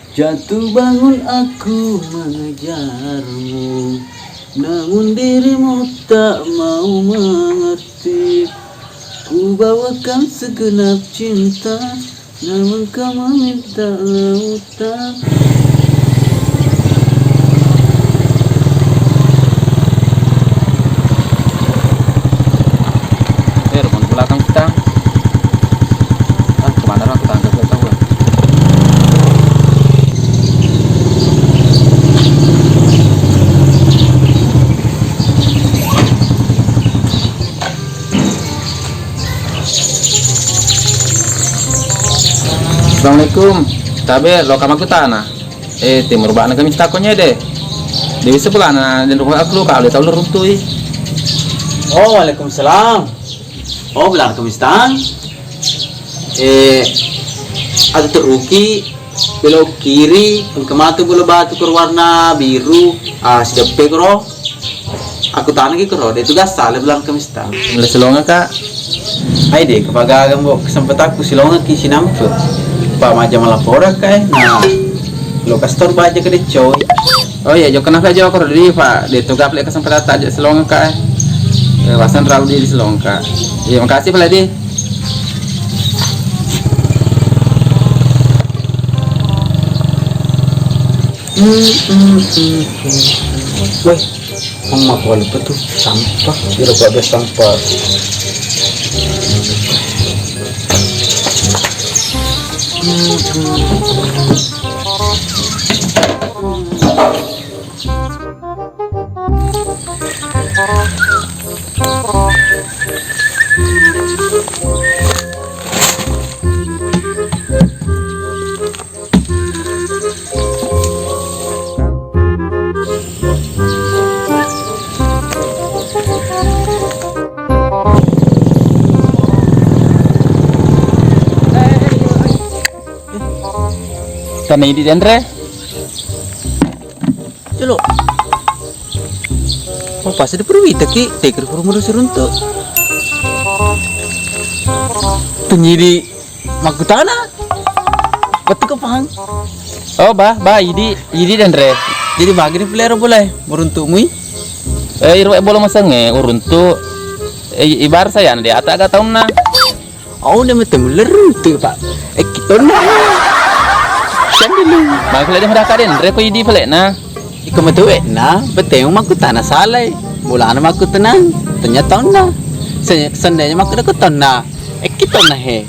Jatuh bangun aku mengejarmu, namun dirimu tak mau mengerti. Ku bawakan segenap cinta, namun kau meminta lautan. Rumah belakang kita. Kemana orang kita nggak tahu. Assalamualaikum. Tabe lo kamu tanah. Timur bana kami takonya deh. Dewi sebelah na dan rumah aku kalau tahu lo runtui. Oh, waalaikumsalam. Oh, bilang kamistan. Ada teruki belok kiri, kematu bola batu berwarna biru. Siapa kro? Aku tanah kro. Dia tugas salah bilang kamistan. Mulai selonga kak. Hai deh, kepagangan bu kesempatan aku silongan kisi nampu. Pak maja malapora kai. Nah, lo kastor baca ke coy. Oh iya, jo kenapa jo kor di pak? Dia tuh gaple kesempatan tak aja selonga kak. Wasan raw di selonga kak. Iya makasih pak di. Woi, mama kau lupa tuh sampah. Dia lupa ada sampah. Tanah ini Dendre. Celo. Oh, pasti di perwita ki, teker perumur seruntuk. Penyidi makutana. Betul kepang. Oh bah, ini Dendre. Jadi bagi pelero boleh meruntukmu. Irwa boleh masangnya uruntu. Ibar saya nanti agak tahun na. Oh, dia macam lerutu pak. Kita na. Candelu. Bang dia mereka Dendre ko idi pale na. Ikaw matuwi na. Betul makutana salay. Mula na makutanan. Tanya tahun na. Sandanya makutanan na. Kita na he.